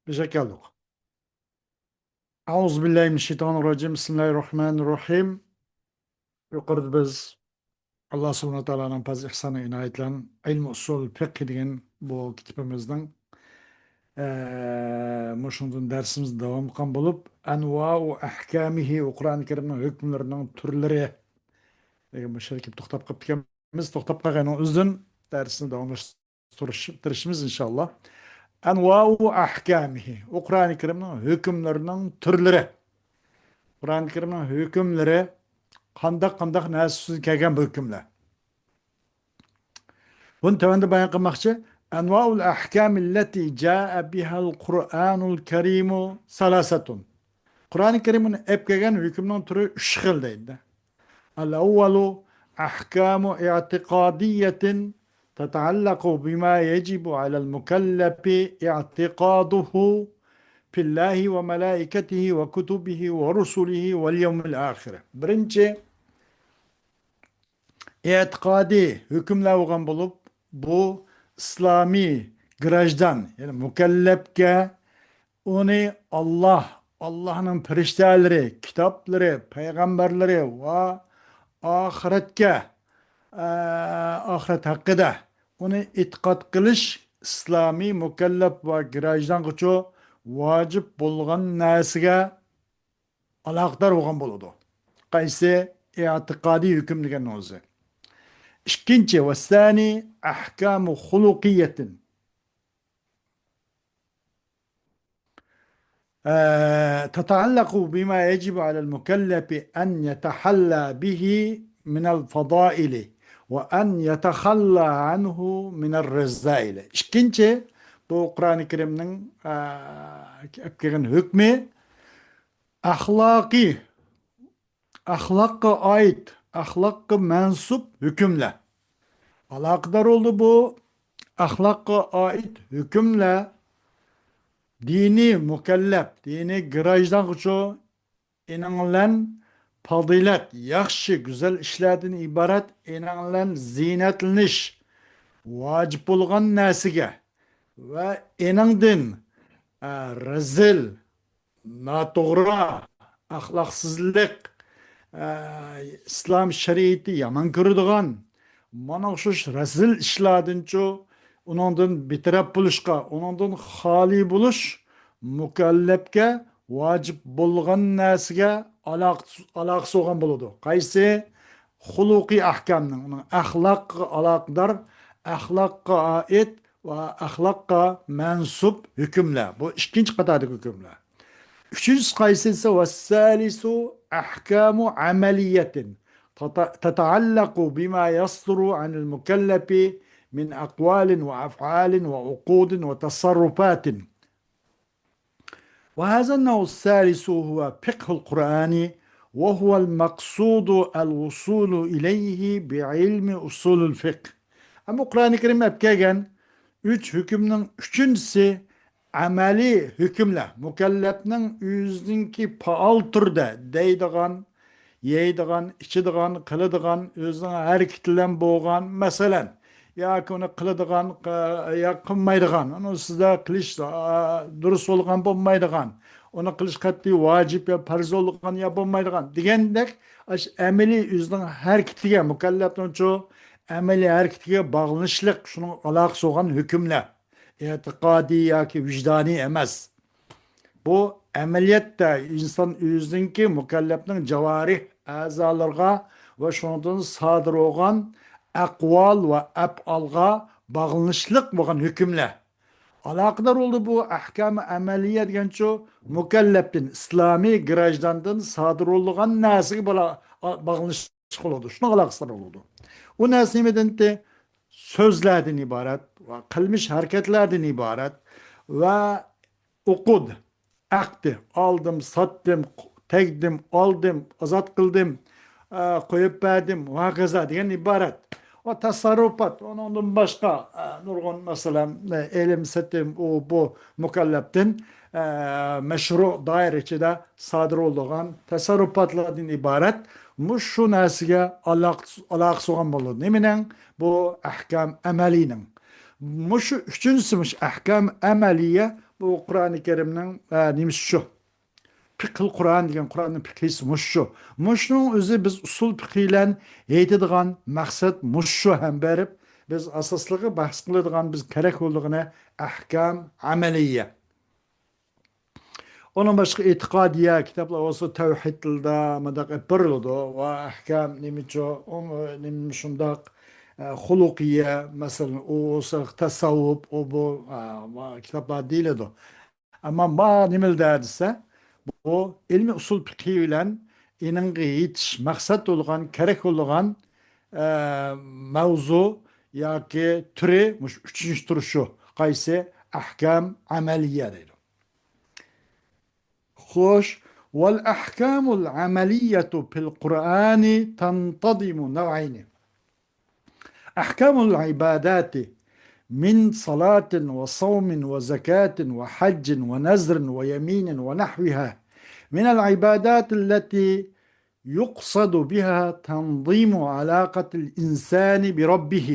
Teşekkürler. Euzubillahimineşşeytanirracim. Bismillahirrahmanirrahim. Yuqorida biz Alloh subhanahu va taoloning fazl ihsoni inoyat bilan ilm usul fiqh degan bu kitobimizning shundan darsimiz davom qilgan bo'lib, anvau ahkamihi Qur'oni Karimning hukmlarining turlari degan bu shirkib to'xtab qolib ekanmiz. To'xtab qolganning o'zidan darsni davomlashtirishimiz inshaalloh. Anvau ahkamihi Qur'oni Karimning hukmlarining turlari. Kur'an-ı Kerim'in hükümleri qandaq narsa kelgan bu hükümler. Bunu tövende bayan qilmoqchi. Anvaul ahkam allati jaa bihal Qur'anul Kerimu salasatun. Kur'an-ı Kerim'in ep kelgan hükümün türü 3 xil deydi. Al-awwalu ahkamu i'tiqadiyetin tetaallaku bima yecibu alel mukellefi i'tiqaduhu fillahi ve melaiketihi ve kutubihi ve rusulihi vel yevmil ahire. Birinci, e'tiqadi hükümler olgan bulup, bu İslami grajdan, yani mükellefke onu Allah'ın perişteleri, kitapları, peygamberleri ve ahiretke, ahiret hakkıda onu itiqat kılış İslami mükellef ve grajdan kıçı vacip bulgan nasiga alaqdar olgan boludu. Qaysi i'tiqadi hüküm degan o'zi. İkinci ve sani ahkamu hulukiyetin. تتعلق بما يجب على المكلف أن يتحلى به من الفضائل وأن يتخلى عنه من الرذائل. İkinci bu Kur'an-ı Kerim'in hükmü ahlaki, ahlakka ait, ahlakka mensup hükümle. Alakadar oldu bu ahlakka ait hükümle dini mükellef, dini girajdan kıçı inanılan fadilat, yaxşı, güzel işlerden ibaret inanılan zinetleniş, vacip olgan nasiga ve inandın rezil, noto'g'ri, axloqsizlik, islom shariati yomon ko'radigan mana shu razil ishlardanchu uningdan betaraf bo'lishga, uningdan xoli bo'lish mukallafga vojib bo'lgan narsaga aloqasi bo'lgan bo'ladi. Qaysi xuluqiy ahkamning, uning axloqqa aloqador, axloqqa oid va axloqqa mansub hukmlar. Bu ikkinchi qatordagi hukmlar. Üçüncü kayısı ise وَالثَّالِثُ أَحْكَامُ عَمَلِيَّةٍ تَتَعَلَّقُ بِمَا يَصْدُرُ عَنِ الْمُكَلَّفِ مِنْ أَقْوَالٍ وَأَفْعَالٍ وَعُقُودٍ وَتَصَرُّفَاتٍ. وهذا النوع الثالث هو فقه القرآن وهو المقصود الوصول إليه بعلم أصول الفقه. Ama Kur'an-ı Kerim hep üç hükümün üçüncüsü ameli hükümle mükellefnin yüzünki paal türde deydigan, yeydigan, içidigan, kılıdigan, özüne hareketilen boğan meselen ya ki onu kılıdigan, ya kılmaydigan, onu sizde kılıç dürüst olgan bulmaydigan, onu kılıç katli vacip ya farz olgan ya bulmaydigan degandek ameli yüzünün hareketiga mükellefnin çoğu ameli hareketiga bağlanışlık şunun alakası olan hükümle e'tiqadi yoki vijdoniy emas. Bu amaliyotda inson o'zininki mukallafning javorih a'zolariga va shundan sodir bo'lgan aqvol va af'olga bog'lanishliq bo'lgan hukmlar. Aloqador bo'ldi bu ahkam amaliya degancha mukallafdan islomiy grajdandan sodir bo'lgan narsaga bog'lanishliq bo'ladi. Shunga aloqador bo'ladi. U narsa nimadanki sözlerden ibaret ve kılmış hareketlerden ibaret ve ukud, akdi, aldım, sattım, tekdim, aldım, azat kıldım, koyup verdim, vakaza diyen ibaret. O tasarrufat, onun başka nurgun mesela elim satım o bu mükelleftin meşru daire içinde sadır olduğun tasarrufatlardan ibaret. Muş şu narsaga alaqası olan bo'ladi. Neminen bu ahkam amaliyning. Muş üçüncüsü ahkam amaliye bu Kur'an-ı Kerim'nin neymiş şu. Fiqhul Kur'an degan Kur'an'ın fiqhisi mush shu. Mushning o'zi biz usul fiqh bilan aytadigan maqsad mush shu ham berib biz asosligi bahs qiladigan biz kerak bo'ldig'ini ahkam amaliya. Onun başka itiqadiya kitaplar olsa tevhid tilda madaq berildi ve ahkam nimiço nimşundak hulukiye mesela o olsa tasavvuf o bu kitaplar değil o. Ama ba nimel derdise bu ilmi usul fiqhi bilen inanğı yetiş maksat olgan gerek olgan mevzu ya ki türü üçüncü tür şu qaysi ahkam ameliye deydi. خوش والأحكام العملية في القرآن تنتظم نوعين أحكام العبادات من صلاة وصوم وزكاة وحج ونذر ويمين ونحوها من العبادات التي يقصد بها تنظيم علاقة الإنسان بربه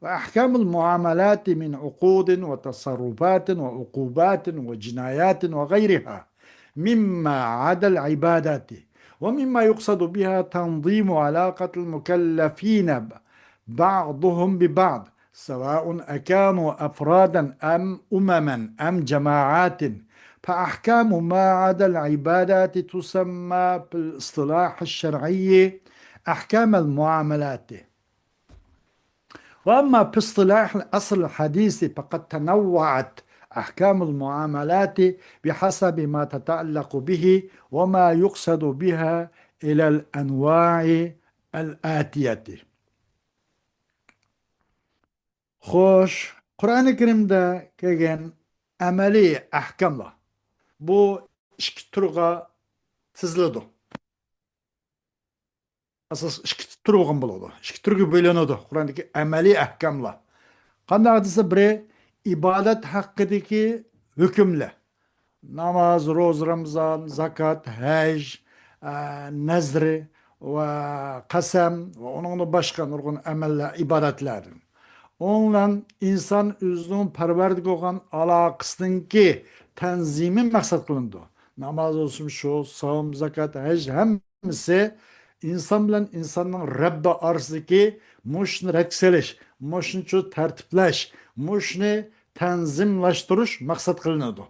وأحكام المعاملات من عقود وتصرفات وعقوبات وجنايات وغيرها مما عدا العبادات ومما يقصد بها تنظيم علاقة المكلفين بعضهم ببعض سواء أكانوا أفرادا أم أمما أم جماعات فأحكام ما عدا العبادات تسمى بالاصطلاح الشرعي أحكام المعاملات وأما باصطلاح الأصل الحديث فقد تنوعت أحكام المعاملات بحسب ما تتعلق به وما يقصد بها إلى الأنواع الآتية. خوش Kur'an-ı Kerim'de kelgen ameli ahkamlar bu iki turga tiziladi. Asas iki turga bo'ladi. İki turga bo'linadi. Kur'an'daki ameli ahkamlar. Qanday desa biri ibadet hakkındaki hükümle. Namaz, roz, Ramazan, zakat, hac, nezri ve kasem ve onun başka nurgun emeller, ibadetlerin. Onunla insan özünün perverdik olan alakasındaki tenzimin maksat kılındı. Namaz olsun şu, savun, zakat, hac hemisi insan bilen insanın Rabbi arasındaki muşni rekseliş, muşni şu tertipleş, muşni tenzimlaştırış maksat kılındı.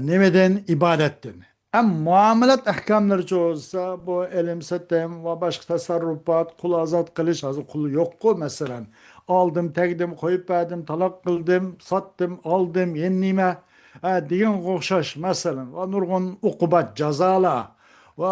Nemeden ibadetten. Ama muamelat ahkamları olsa bu elim setem ve başka tasarrufat, kul azat kılış, hazır kulu yok ko mesela. Aldım, tegdim, koyup verdim, talak kıldım, sattım, aldım, yenime. Diyen kokşaş mesela. Ve nurgun ukubat, cezala. Ve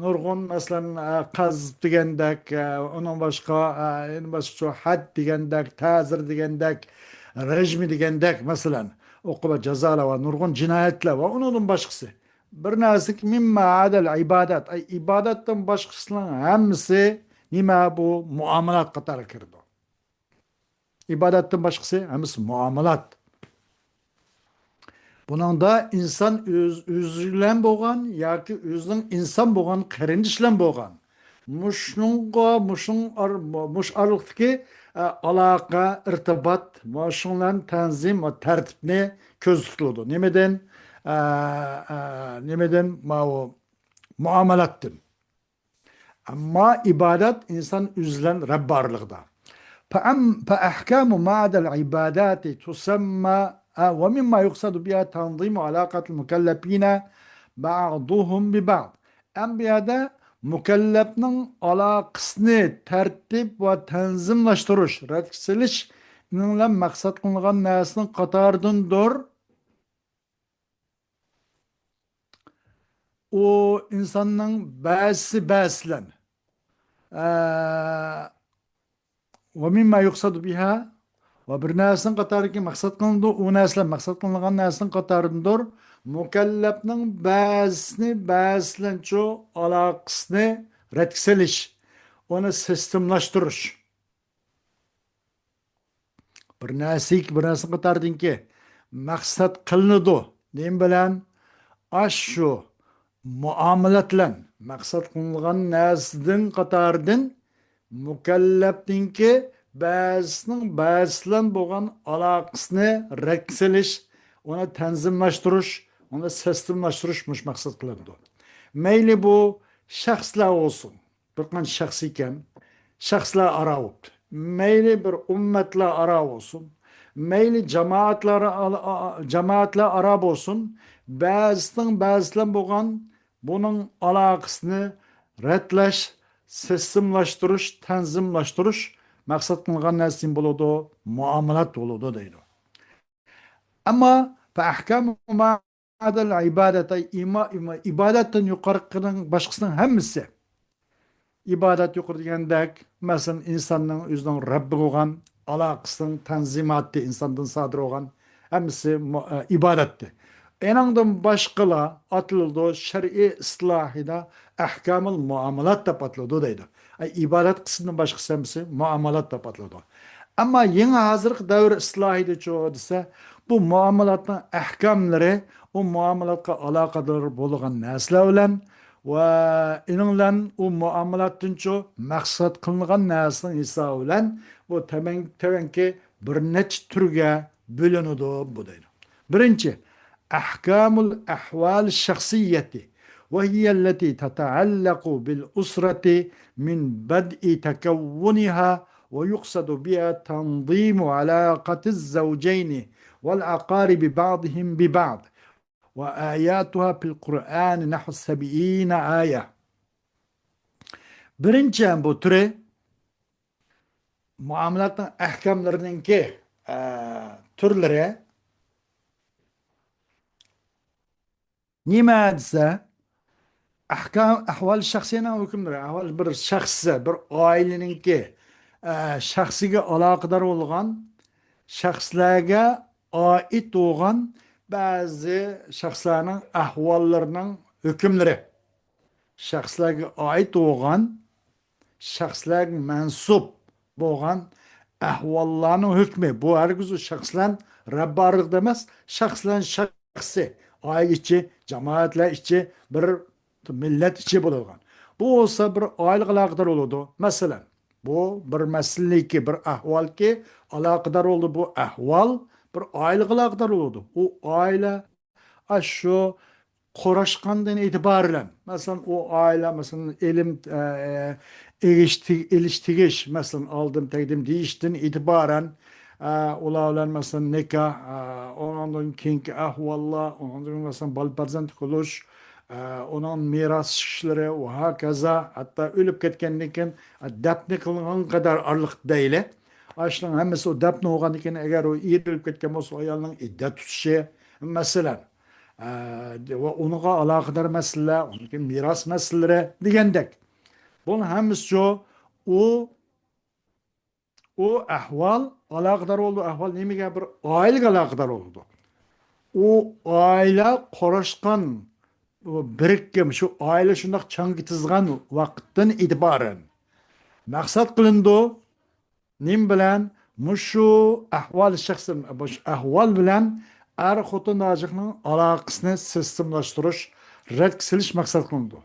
nurgun mesela kaz digendek, onun başka, en başka had digendek, tazir digendek, rejimi digendek mesela. Okuba cezala ve nurgun cinayetler ve onun başkası. Bir nazik mimma adel ibadet. Ay ibadetten başkasının hemsi nima bu muamelat katara kirdi. İbadetten başkası hemsi muamelat. Bunun da insan üzülen boğan ya ki özün insan boğan karindişlen boğan. Muşnunga muş aralıktaki alaka, irtibat, muşunlan tenzim ve tertipni köz tutuldu. Nemeden o muamelattın. Ama ibadet insan üzülen Rabbarlıkta. فأحكام بعد العبادات تسمى ومما يقصد بها تنظيم علاقة المكلفين بعضهم ببعض. Enbiyada mükellefnin alakasını tertip ve tenzimlaştırış, redsiliş ile maksat kılınan nesinin katardındır. O insanın bäsilen ve mimma yuqsadu biha ve bir näsin qatariki maksat kılındı o näsle maksat kılınan näsin qatarındır mükellefnin bäsini ço alaqısını redseliş onu sistemlaştırış bir näsin qatardın ki maksat kılındı nem bilen aşşu muamelatlan maksat kılıngan näsdin qatardan mükellefninki ba'zisidan bo'lgan aloqasini raksilish, uni tanzimlashtirish, uni sistemlashtirish maqsad qilindi. Mayli bu shaxslar olsun. Bir qancha shaxs ekan, shaxslar aro bo'libdi. Mayli bir ummatlar aro olsun. Mayli jamoatlar aro bo'lsin. Ba'zidan bo'lgan buning aloqasini ratlash, sistemlashtirish, tanzimlashtirish maqsad qilgan narsa bo'ladi, muomalat bo'ladi deydi. Ammo fa ahkam ma'adal ibadata ibodatdan yuqoriqining boshqasining hammasi ibodat yuqori degandek, masalan insonning o'zining Rabbi bo'lgan aloqasining tanzimoti insondan sodir bo'lgan hammasi ibodatdir. Enangdan boshqalar atildi shar'iy islohida ahkamul muomalat deb atiladi deydi. Ibodat qismidan boshqasi hammasi muomalat deb atiladi. Ammo yangi hozirgi davr islohida desa, bu muomalatning ahkamlari u muomalatga aloqador bo'lgan narsalar bilan va ininglan u muomalatdan maqsad qilingan narsaning hisobi bilan bu tabanki bir necha turga bo'linadi bu deydi. Birinchi ahkamul ahval shaxsiyati وهي التي تتعلق بالأسرة من بدء تكونها ويقصد بها تنظيم علاقة الزوجين والأقارب بعضهم ببعض وآياتها في القرآن نحو 70 آية. Birinchi bu türe muomalatning ahkamlarininki turlari nima desa ahvol shaxsiyning hukmlari. Avval bir shaxsga, bir oilaninki shaxsiga aloqador bo'lgan shaxslarga oid bo'lgan ba'zi shaxslarning ahvollarining hukmlari. Shaxslarga oid bo'lgan, shaxslarga mansub bo'lgan ahvollarning hukmi. Bu hargiz shaxslar rabbarlik emas, shaxslar shaxsi, oila ichi, jamoatlar ichi, bir millat ichi bo'lgan. Bu olsa bir oilaga aloqador bo'ladi. Masalan, bu bir masalaki, bir ahvolki aloqador bo'ldi. Bu ahvol bir oilaga aloqador bo'ladi. U oila shu qo'rashqandan e'tiboran, masalan, u oila masalan ilm ilishtigish, masalan, oldim taqdim deyishdan e'tiboran ular bilan masalan nikoh, ondan keyingi ahvollar, ondan masalan bola farzand ko'rish, onun miras işleri ve hakaza, hatta ölüp ketkendan keyin dafn qilingan qadar arliq deyli. Aşının hemmesi o dafn olgan ekan, agar o er ölüp ketken bo'lsa, ayolning iddat tutishi, masalan, ve onunla aloqador masalalar, onun miras masalalari degandek. Bunun hemmesi o ahvol aloqador bo'ldi. Ahvol nimaga? Bir oilaga aloqador bo'ldi. O oila qo'rashgan birikkim şu aile şundaq çangi tizgan vaqtdan e'tiboran maqsad qilindi nim bilan mushu ahvol shaxsi ahvol bilan er xotin najiqning aloqasini sistemlashtirish, rad qilish maqsad qilindi.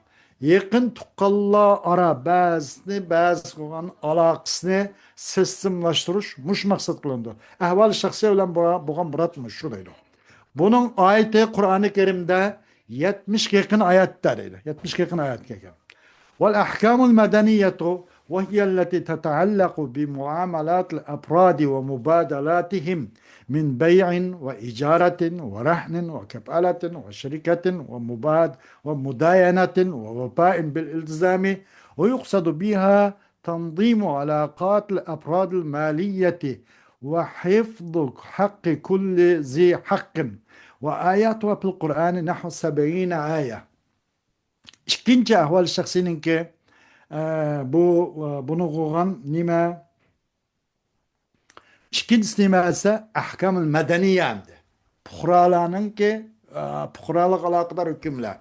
Yaqin tuqqanlar ara ba'zi qilgan aloqasini sistemlashtirish mush maqsad qilindi. Ahvol shaxsi bilan bo'lgan muratmi shu deydi. Bunun oyati Qur'oni Karimda 70 yaqin oyatda deydi. 70 yaqin oyat kelgan. Vel ahkamul madaniyatu ve hiyelleti teta'allaku bi muamalatil afradi ve mubadalatihim min bey'in ve icaratin ve rahnin ve kefalatin ve şirketin ve mudayenatin ve vefa'in bil iltizami ve yuqsadu biha tanzimu alaqatil afradil maliyeti ve hifzu hakkı kulli zi hakkın وآياتها في القرآن نحو 70 آية. İkinci ahval şahsininki bunu koyan nime? İkincisi nime ise ahkamul medeniyendi. Puhralarınki puhralık alakadar hükümler.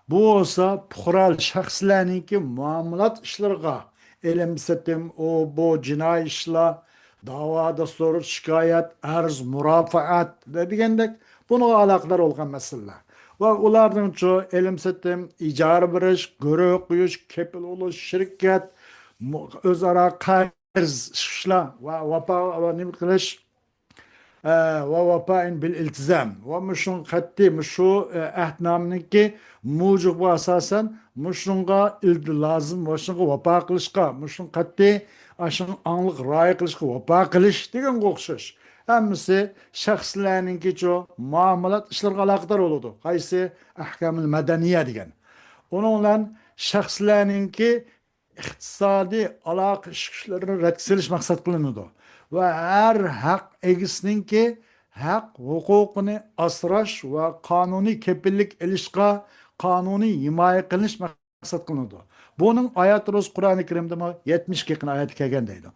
Bu olsa puhral şahslarınki muamelat işlerine elimsetim bu cinayi işler, davada soru, şikayet, arz, mürafaat dediğindek buna alakadar olgan meseleler. Ve ulardan çoğu elimsetim, icara biriş, göre okuyuş, kepil oluş, şirket, özara فرز شلا ووفاء ونم قلش ووفاء بالالتزام ومشون خطي مشو اهتنامنكي موجب اساسا مشونغا لازم مشونغا وفاء قلشقا مشون خطي aşın anlık raya kılışkı vapa kılış degen kokşuş. Hemisi şahslarınki ço muamalat işlerine alakadar oludu. Kaysi ahkamül medeniye degen. Onunla şahslarınki iktisadi alaka işlerini redseliş maksat kılınıdı. Ve her hak egisninki hak hukukunu asraş ve kanuni kepillik ilişka kanuni himaye kılış maksat kılınıdı. Bunun ayet-i Kur'an-ı Kerim'de 70 yakın ayet kelgendeydi.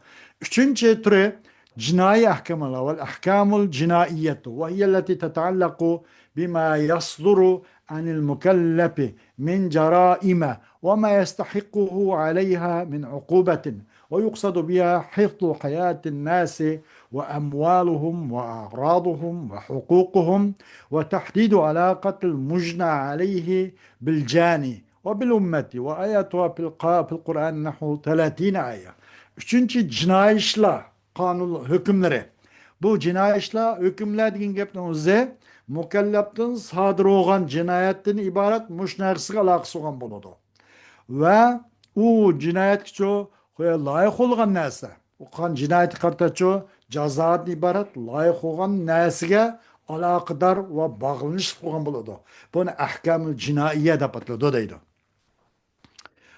Üçüncü türü cinayi ahkamlar vel ahkamul cinaiyetu ve hiyelleti teteallaku bima yasduru anil mukellefi min ceraime ve ma yestahikkuhu aleyha min ukubetin ve yuksadu biha hifzu hayatin nasi ve emvaluhum ve a'raduhum ve hukukuhum ve tahdidu alakatil mucna aleyhi bil cani وبالأمة وآياتها في القرآن نحو 30 آية. Üçüncü cinayi işler kanun hükümleri. Bu cinayi işler hükümler degan gapni o'zi mukallafdan sodir bo'lgan jinoyatdan iborat mush narsaga aloqasi bo'lgan bo'ladi. Va u jinoyatga loyiq bo'lgan narsa. U qan jinoyat qartacho jazodan iborat loyiq bo'lgan narsaga aloqador va bog'lanish bo'lgan bo'ladi. Buni ahkamul jinoiya deb ataladi deydi.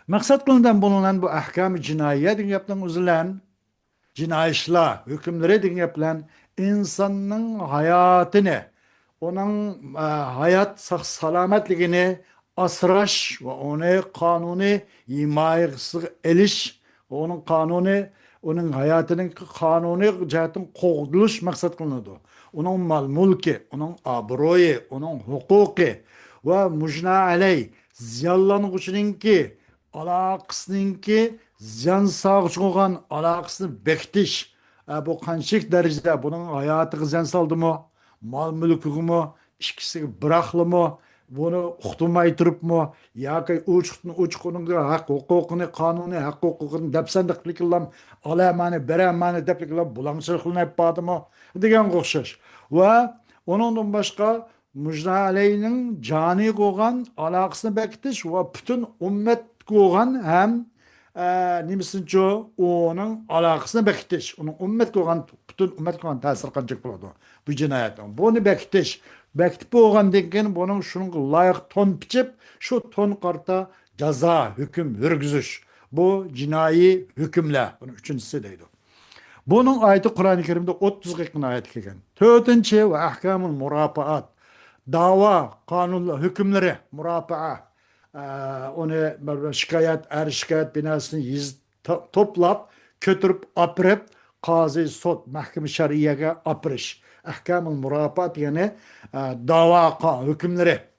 Maksat kılınan bulunan bu ahkam-ı cinayiye din yapılan uzulan cinayi işler, hükümleri din yapılan insanın hayatını, onun hayat salametliğini asraş ve onu kanuni himayesi eliş ve onun kanuni, onun hayatının kanuni cihetin kovduluş maksat kılınıyordu. Onun mal mülki, onun abroyu, onun hukuku ve mucna aley ziyallanıcınınki alaqısınınki ziyan sağıcı olan alaqısını bektiş. Bu qanchalik derecede bunun hayatı ziyan saldı mı? Mal mülkü mü? İkisi bıraklı mı? Bunu uqtumay turib mu? Yoki uçqunun haq hukukunu, kanuni haq hukukunu depsendikliklam alamani, beramani depliklam bulançılık qilinib badımı? Degan qo'xshash. Ve onundan başka Mujna aleyhinin cani koğan alaqısını bektiş ve bütün ümmet koğan hem nimisinço onun alaqısını bektiş. Onun ümmet koğan, bütün ümmet koğan tasir qancak buladı bu cinayetin. Bunu bektiş. Bektip koğan denken bunun şunun layık ton piçip şu ton karta caza, hüküm, hürgüzüş. Bu cinayi hükümle. Bunun üçüncüsü deydi. Bunun ayeti Kur'an-ı Kerim'de 30 yakın ayet kelgan. Dördüncü ve ahkamul murafaat. Dava, kanunla hükümleri, murafaa, onu şikayet, şikayet binasını toplap, kötürüp, apırıp, kazi, sot, mahkeme şeriyeye apırış. Ahkamul murafaat yani dava, hükümleri.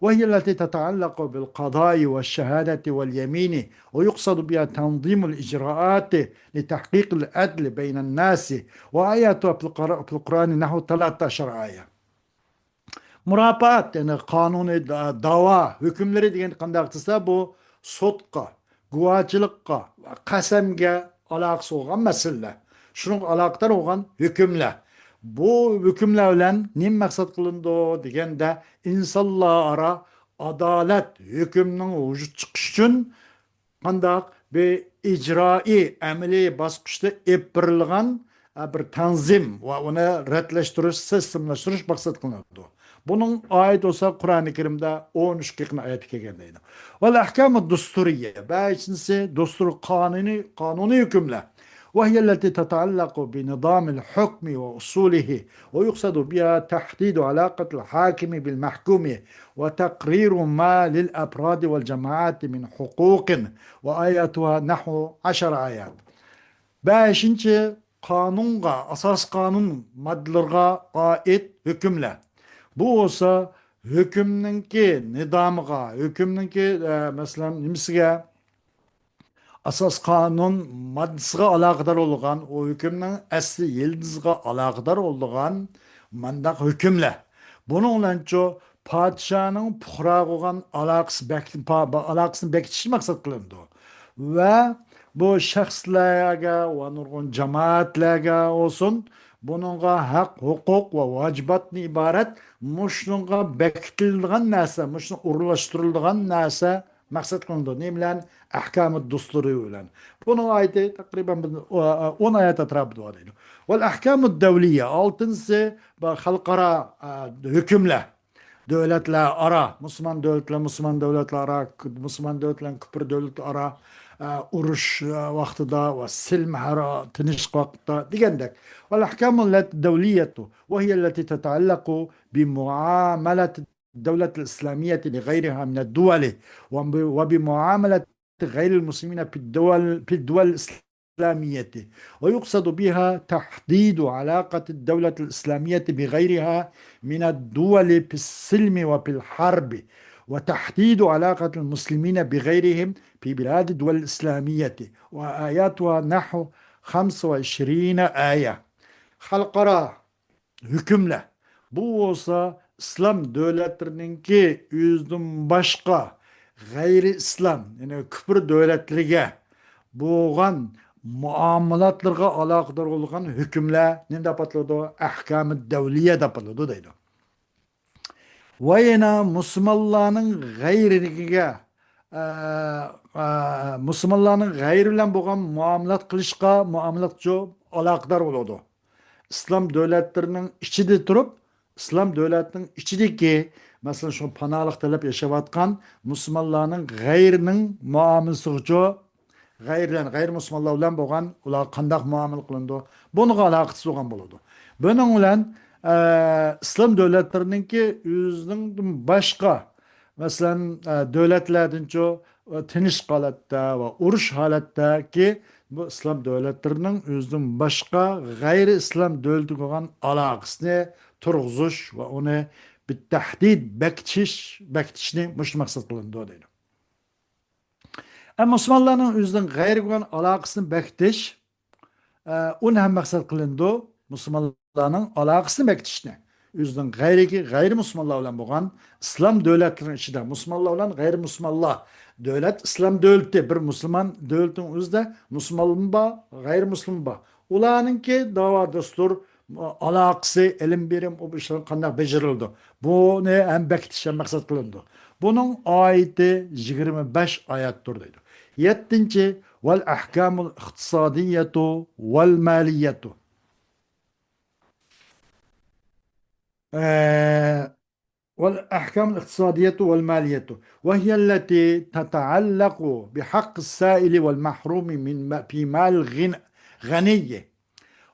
وهي التي تتعلق بالقضاء والشهادة واليمين ويقصد بها تنظيم الإجراءات لتحقيق العدل بين الناس وآياتها في القرآن نحو 13 آية. Murafaat yani kanuni dava hükümleri degan qanday qilsa bu sotqa, guvohchilikqa va qasamga aloqasi bo'lgan masala. Shunga aloqador bo'lgan hükümler. Bu hükümler bilan nima maqsad qilindi deganda insonlar ara adalet hükümning vujud chiqish uchun qanday bir ijroiy amaliy bosqichda epirilgan bir tanzim va uni ratlashtirish, sistemlashtirish maqsad qilinadi. Bunun ayet olsa Kur'an-ı Kerim'de 13 yakın ayet kelgendeydi. Vel ahkamı dusturiye. Birincisi dustur kanuni hükümler. وهي التي تتعلق بنظام الحكم وأصوله ويقصد بها تحديد علاقة الحاكم بالمحكوم وتقرير ما للأفراد والجماعات من حقوق وآياتها نحو 10 آيات. Beşinci kanunga, asas kanun maddelerine ait hükümler. Bu olsa hükümninki nidamıga, hükümninki mesela nimsiga asas kanun maddesiga alaqadar olgan, o hükümnin asli yıldızga alaqadar olgan mandaq hükümler. Bununlanço padişahın puhra olgan alaqasını bekitiş maksat kılındı. Ve bu şahslarga ve nurgun cemaatlerge olsun bununla hak, hukuk ve vacibatni ibaret muşnunga bekitildiğin nasa, muşnun uğurlaştırıldığın nasa maksat kılındı. Ne bilen? Ahkamı dusturi bilen. Bunun ayeti takriben 10 ayet atrapı var. Vel ahkamı devliye altıncısı halkara hükümle. Devletler ara, Müslüman devletler ara, Müslüman devletler küfür devletler ara, uruş vaktida ve silm hara, tinişk vaktida degandek. والأحكام الدولية وهي التي تتعلق بمعاملة الدولة الإسلامية لغيرها من الدول وبمعاملة غير المسلمين في الدول الإسلامية ويقصد بها تحديد علاقة الدولة الإسلامية بغيرها من الدول في السلم وفي الحرب وتحديد علاقة المسلمين بغيرهم في بلاد الدول الإسلامية وآياتها نحو 25 آية خلقرا hükümle. Bu olsa İslam devletlerininki yüzdün başka gayri İslam yani küfür devletlerine boğan muamalatlarga alakadar olgan hükümler ne dapatladı? Ahkam-ı devliye dapatladı deydi. Ve yine Müslümanların gayriliğe Müslümanların gayri bilen boğan muamalat kılışka muamalatçı alakadar oldu. İslam devletlerinin içinde durup İslam devletinin içindeki mesela şu panalık talep yaşavatkan Müslümanların gayrinin muamelesi gayr Müslümanlar bilen bolgan ular qandaq muamele qılındı. Bununla alaqası bolgan boludu. Bunun bilen İslam devletlerininki özünün başka mesela devletlerden tinch holatda ve urush holatda ki bu İslam devletlerinin özünün başka gayri İslam devleti olan alaqasını turg'uzish ve onu bir tahdid bekitishni mush maqsad qılındı deydi. Müslümanların özünün gayri olan alaqasını bekitish onu ham maqsad qılındı. Müslümanların alaqasını bekitishni. Özünün gayri Müslümanlar bilan bo'lgan İslam devletlerinin içinde Müslümanlar bilan gayri Müslümanlar devlet İslam devleti bir Müslüman devletin özünde Müslüman ba, gayri Müslüman ba. Ularınki dava dastur alaqası, ilim birim o işler qanday bejirildi. Bunu ham bekitish ham maqsad qılındı. Bunun ayeti 25 ayettir deydi. 7. Vel ahkamul iktisadiyetu vel maliyetu. والأحكام الاقتصادية والمالية وهي التي تتعلق بحق السائل والمحروم في مال غني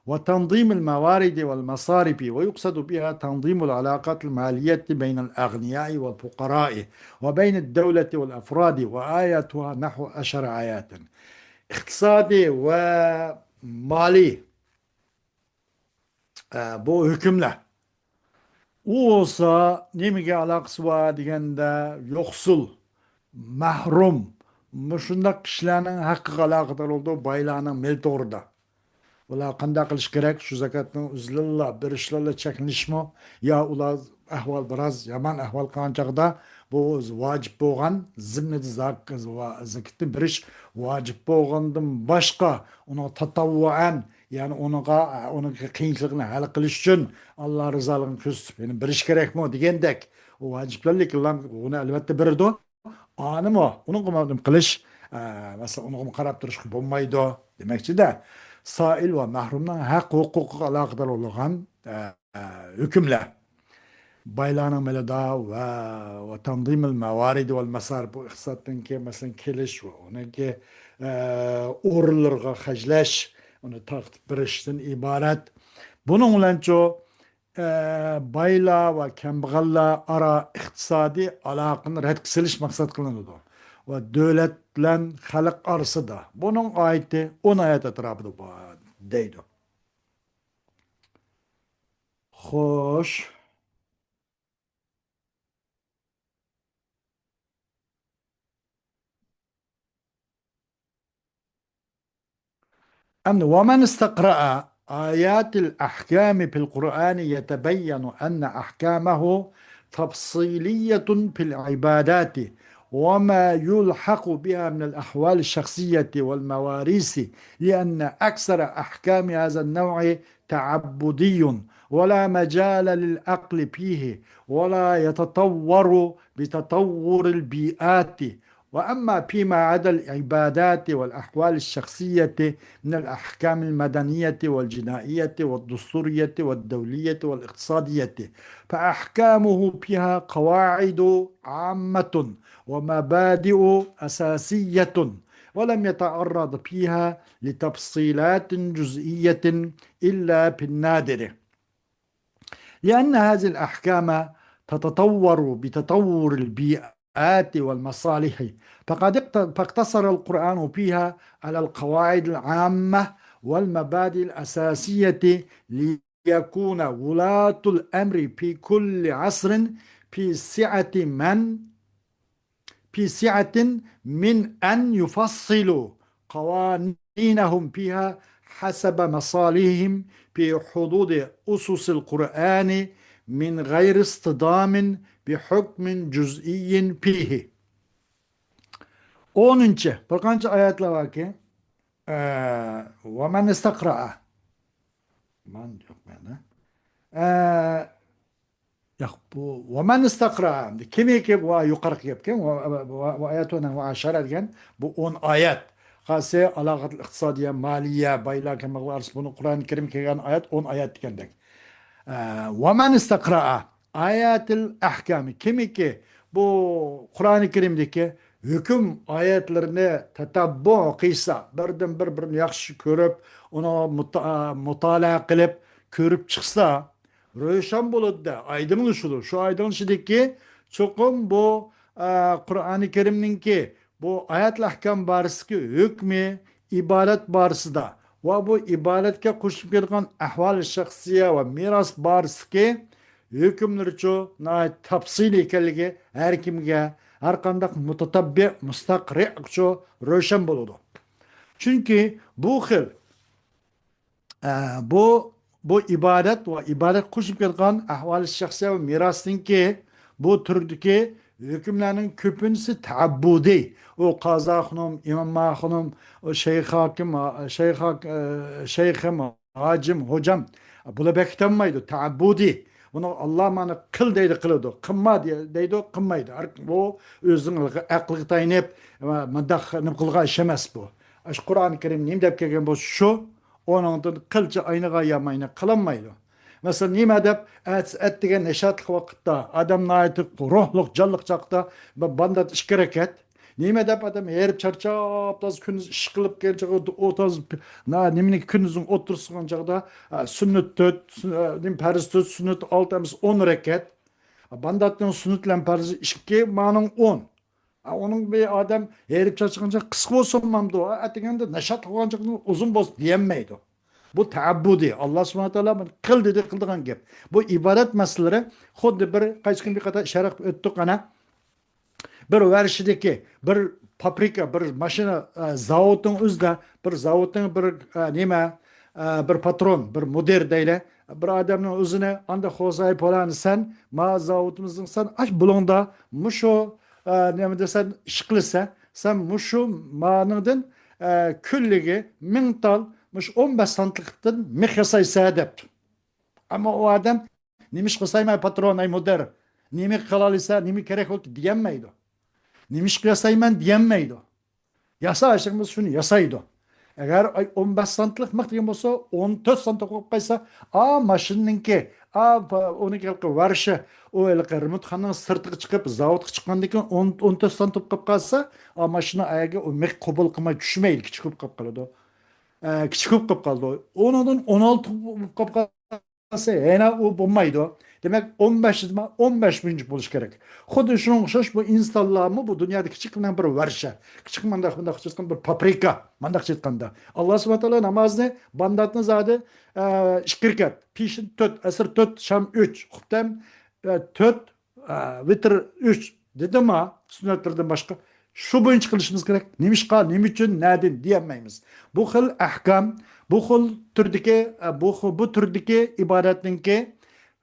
وتنظيم الموارد والمصارف ويقصد بها تنظيم العلاقات المالية بين الأغنياء والفقراء وبين الدولة والأفراد وآياتها نحو 10 آيات اقتصادي ومالي bu hükümler. O olsa nemige alakası var degende yoksul, mahrum, şundak kişilerin hakkı alakadar olduğu baylarının mel doğruda. Ular qanday qilish kerak? Shu zakatni uzlilla, berishlarla chekinishmi? Ya ular ahvol biroz yomon ahvol qilgan chog'da bu vojib bo'lgan zimni zakatni berish vojib bo'lgandan boshqa uni tatavvuan ya'ni uning qiyinchiligini hal qilish uchun Alloh rizoligini ko'rsatib yani berish kerakmi degandek u vojiblarlik uni albatta beradi. Animi uni qilish masalan uni qarab turishga bo'lmaydi demakchi-da. Sail ve mahrumdan hak hukuku alakadar olan hükümler. Baylanın meleda ve tanzimil mevaridi vel mesar bu iktisatın ki mesela keliş ve ona ki uğurlarga hacleş onu takip birişten ibaret. Bunun ulan çoğu bayla ve kembğalla ara iktisadi alakını red kısılış maksat kılındı. Ve devletlen halk arasında. Bunun ayeti 10 ayet etrafında deydi. Hoş. ومن استقرأ آيات الأحكام في القرآن يتبين أن أحكامه تفصيلية في العبادات وما يلحق بها من الأحوال الشخصية والمواريث، لأن أكثر أحكام هذا النوع تعبدي، ولا مجال للعقل فيه، ولا يتطور بتطور البيئات. وأما فيما عدا العبادات والأحوال الشخصية من الأحكام المدنية والجنائية والدستورية والدولية والاقتصادية، فأحكامه فيها قواعد عامة ومبادئ أساسية، ولم يتعرض فيها لتفصيلات جزئية إلا في النادر، لأن هذه الأحكام تتطور بتطور البيئات والمصالح. فاقتصر القرآن فيها على القواعد العامة والمبادئ الأساسية، ليكون ولاة الأمر في كل عصر في سعة من أن يفصلوا قوانينهم فيها حسب مصالحهم في حدود أسس القرآن، من غير اصطدام بحكم جزئي فيه. 10. Bir qancha oyatlar varki, وَمَنْ اسْتَقْرَأَ man yok bende. Yok bu وَمَنْ اسْتَقْرَأَ kimiki bu yuqarı yapken ve ayetuna ve aşara degan bu 10 ayet. Qasi alagat iqtisodiya, maliye, baylar kemaqlar bunu Kur'an-ı Kerim kelgan ayet 10 ayet degandek. وَمَنْ اسْتَقْرَأَ ayatil ahkami kimiki bu Kur'an-ı Kerim'deki hüküm ayetlerini tetabbu qilsa, birbirini yaxshi ko'rib, uni mutolaa qilib ko'rib chiqsa, ro'shan bo'ladi. Aydınlaşıdır. Şu aydınlaşıdaki çokum bu Kur'an-ı Kerim'ninki bu ayet-i ahkam barısıki hükmü ibadet barısı da ve bu ibadetke koşup gelgen ahval-i şahsiye ve miras barısıki hükümleri çoğu tafsil ekanligi her kimge her kandak mutatabbi mustakri çoğu ro'shan bo'ladi. Çünkü bu xil bu ibadet ve ibadet koşup gelgan ahval-i şahsiye ve mirasınki bu türdeki hükümlerin köpünsü taabbudi. O kaza hanım, imam hanım, o şeyh hakim, şeyhim, hacim, hocam. Bula beklenmeydi. Taabbudi. Bunu Allah bana kıl deydi kılıdı. Kımma deydi kımmaydı. Bu özünün aklı taynip mandak kılga işemez bu. Kur'an-ı Kerim neyim deyip kelgen bu şu. Onundan kılca aynaga yamayna kılanmaydı. Mesela nime dep et degen neşatlık vakitta adam nayeti ruhluk canlık çakta bandat iş hareket. Nime dep adam herip çarçap taz kündüz iş kılıp gelecek o taz nemini kündüzün otursun çakta sünnet töt perz töt sünnet altımız 10 reket. Bandatın sünnetle perz işki manın 10. Onun bir adam herip çarçıkınca kısa olsun mamdu. Etigende neşat olacakını uzun boz diyemeydi. Bu taabbudi. Allah subhanahu teala kıl dedi kıldığın gep. Bu ibadet meseleleri xuddi bir kaç gün bir kadar işaret ettik ana. Bir verşideki bir paprika bir maşina zavodun özde bir zavodun bir nime bir patron bir müdür deyle bir adamın özüne anda hozay polanı sen ma zavodumuzun sen aç bulunda muşo ne desen iş kılsa sen muşu manıdın külligi mintal muş 15 santıktan mihyasay sadep. Ama o adam nimiş kısaymay patron ay müdür nimi kılalıysa nimi gerek yok diyemeydi. Nimiş kıyasayman diyemeydi. Yasa aşkımız şunu yasaydı. Eğer 15 santık mıhtiyem olsa 14 santık koyup kaysa maşınınki onu gelip varışı o elke remote sırtığı çıkıp zavut çıkandaki 14 santık koyup kalsa maşına ayağı o mek kubul kımay düşmeyil küçük koyup kaldı. Küçük koyup kaldı. Ondan 16 koyup kalsa yine o bulmaydı. Demek 15 bininci buluş gerek. Xuddi şunun oxşaş bu installamı bu dünyada küçük bir varşa. Küçük mandak bir paprika mandak çıtkanda. Allah subhanahu teala namazını bandatını zadı şikirket. Pişin 4, asır 4, şam 3. Xubtem 4, vitr 3. Dedim ha sünnetlerden başka. Şu boyunca kılışımız gerek. Neymiş kal, neymiş için, nedin diyemeyimiz. Bu xil ahkam, bu xil türdeki, bu türdeki ibadetinki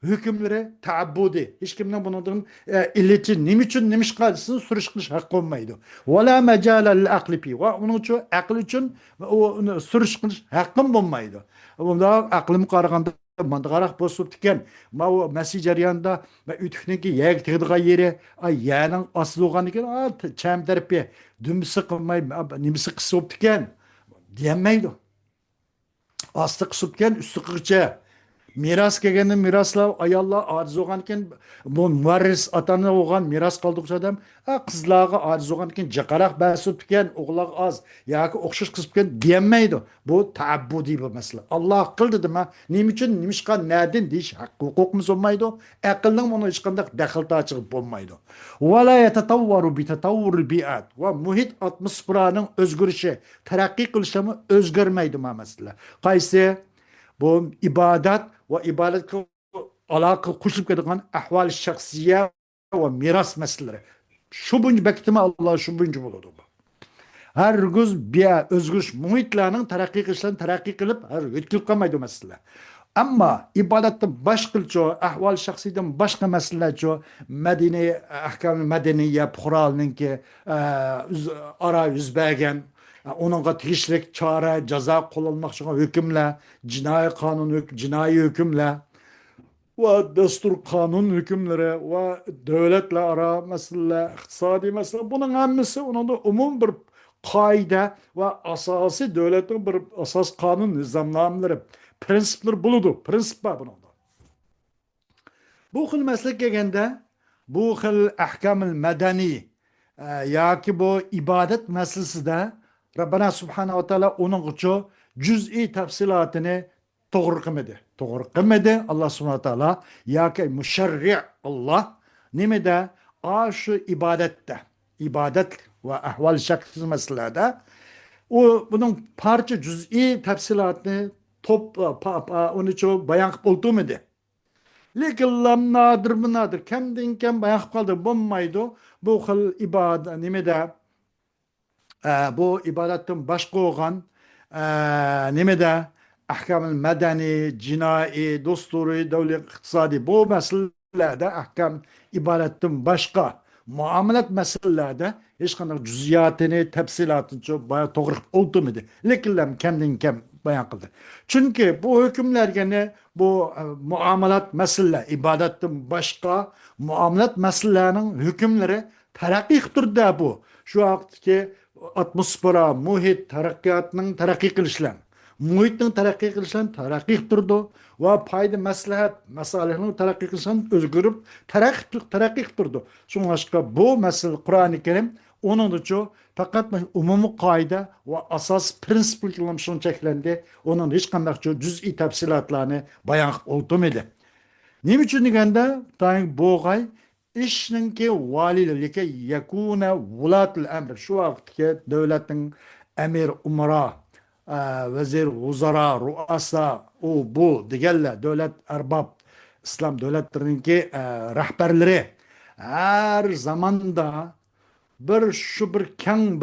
hükümleri taabbudi. Hiç kimden bunun illeti nim için nimiş kalsın sürüş kılış hakkı olmaydı. Ve la mecalel akli pi. Ve onun için akıl için o sürüş kılış hakkım olmaydı. Bunda aklım qaraganda mandaqaraq bosub tiken ma o mesi jarayanda ma ütükneki yeg tigdiga yeri ay yaның asıl olgan eken çam terpi dümsü qılmay nimisi qısıb tiken diyemeydi. Aslı qısıb tiken üstü qıqça. Miras kelgende mirasla ayallar aciz olgan ekan bu muarris atana olgan miras qaldırsa adam qizlarga aciz olgan ekan jaqaraq basib ekan o'g'lar az yoki o'xshash qilib ekan demaydi. Bu taabbudiy bu masala. Alloh qildi dema nima uchun nimishqa nadin deyish haqqi huquqimiz bo'lmaydi. Aqlning buni hech qanday daxldorchiligi bo'lmaydi. Va la yatatawwaru bi tatawwuril bi'at va muhit atmosferaning o'zgarishi taraqqiy qilishi o'zgarmaydi masala. Qaysi bu ibadet ve ibadet alakalı kuşlup edilen ahval-i şahsiye ve miras meseleleri. Şu bunca bekleme Allah şu bunca buludu. Her gün bir özgür muhitlerinin terakki kılışlarını terakki kılıp her etkilip kalmaydı mesele. Ama ibadetten başkılçı, ahval şahsiyeden başka meseleler Medine, ahkam-ı medeniye, Kur'an'ın ki ara yüzbegen, onunla tegishlik çare, ceza kullanmak için hükümle, cinayi kanun, cinayi hükümle ve destur kanun hükümleri ve devletle ara mesele, iktisadi mesele bunun hemmisi onun da umum bir kaide ve asası devletin bir asas kanun nizamlamaları, prensipler buludu. Prensip var bunun da. Bu xil meslek kelganda, bu xil ahkam-ı medeni yoki bu ibadet meselesida Rabbana Subhanahu ve Teala onun için cüz'i tafsilatını doğru kılmadı. Doğru kılmadı Allah Subhanahu ve Teala yoki müşerri' Allah nimede şu ibadette ibadet ve ahval şaklı meselelerde o bunun parça cüz'i tafsilatını onun için bayan oldu mu de. Lekin lam nadir mi nadir kemden kem bayan kaldı bulmaydı bu xil ibadet nimede bu ibadetin başka olan nimede ahkam-ı medeni, cinai, dusturi, devlet iktisadi bu meselelerde ahkam ibadetin başka muamelat meselelerde hiç kadar cüziyatını, tefsilatını çok bayağı doğru oldu mu? Lekin kendin kem bayan kıldı. Çünkü bu hükümler gene bu muamelat mesele, ibadetin başka muamelat meselelerinin hükümleri terakki turda bu. Şu vaktki atmosfera, muhit taraqqiyotning taraqqiy qilishlan, muhitning taraqqiy qilishlan taraqqiy turdi va payda maslahat masalihning taraqqiy qilishlan o'zgarib taraqqiy turdi. Shunga bu masala Qur'oni Karim onun uchun faqat umumiy qoida va asos prinsiplar bilan shunchaklandi. Onun hech qanday juz'iy tafsilotlarni bayon qilib nima uchun deganda, bo'g'ay ishninki valiliki yakuna vulatul emr şu vaqtki devletin emir umara vezir uzara ruasa o bu deganlar devlet erbab İslam devletlerinki rahberleri her zamanda bir keng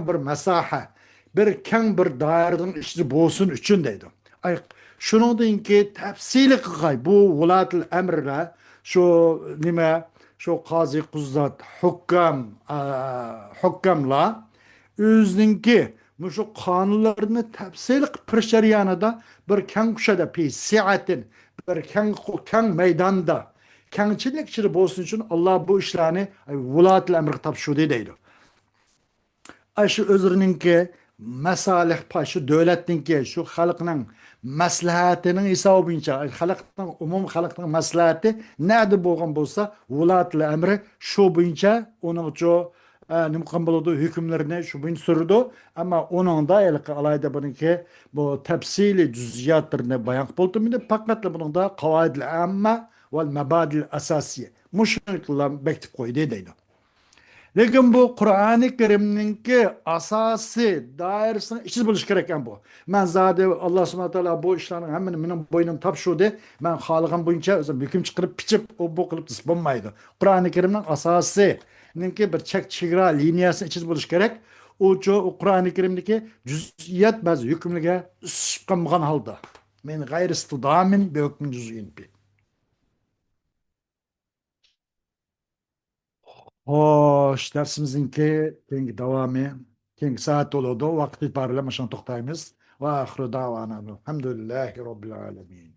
bir masaha bir keng bir dairənin içində bolsun üçün deydi. Ay şunundan ki təfsili qılğay bu vulatul emrlə şu nima şu qazi quzzat hukkamla özünki şu qonunlarını təfsil qilish jarayonida bir keng kuşada pi siatin bir keng maydonda kengchilik ichida bo'lsin uchun Alloh bu ishlarni vulatul emrga topshirdi deydi. Ay şu özününki masalih şu devletninki şu xalqning maslahatının hisobincha xalqning xalqning maslahati nada bo'lgan bo'lsa vulatul emri shu bo'yicha uning uchun nima qilgan bo'ladi hukmlarini shu bo'yicha surdi ammo uningda alayda buniki bu tafsiliy juz'iyatlarni bayon qilib faqat buningda qavoidil amma val mabadil asosiy mushuklar bekitib qo'ydi deydi. Lekin bu Qur'oni Karimninki asosiy doirasini ichiz bo'lishi kerak ekan bu. Men zodi Alloh subhanahu va taolo bu ishlarning hammani mening bo'ynimga topshirdi. Men xohlagan bo'yicha o'zim hukm chiqarib pichib bu qilib bo'lmaydi. Qur'oni Karimning asosiy ninki bir chegara liniyasini ichiz bo'lishi kerak. U Qur'oni Karimniki juz'iyat ba'zi hukmlarga chiqqan holda. Men g'ayri istidomin bi hukm juz'in bi. Hoş, dersimizinki keyingi devamı. Keyingi saat oldu. Vakti itibariyle toxtaymiz. Ve ahiru davana. Elhamdülillahi Rabbil alemin.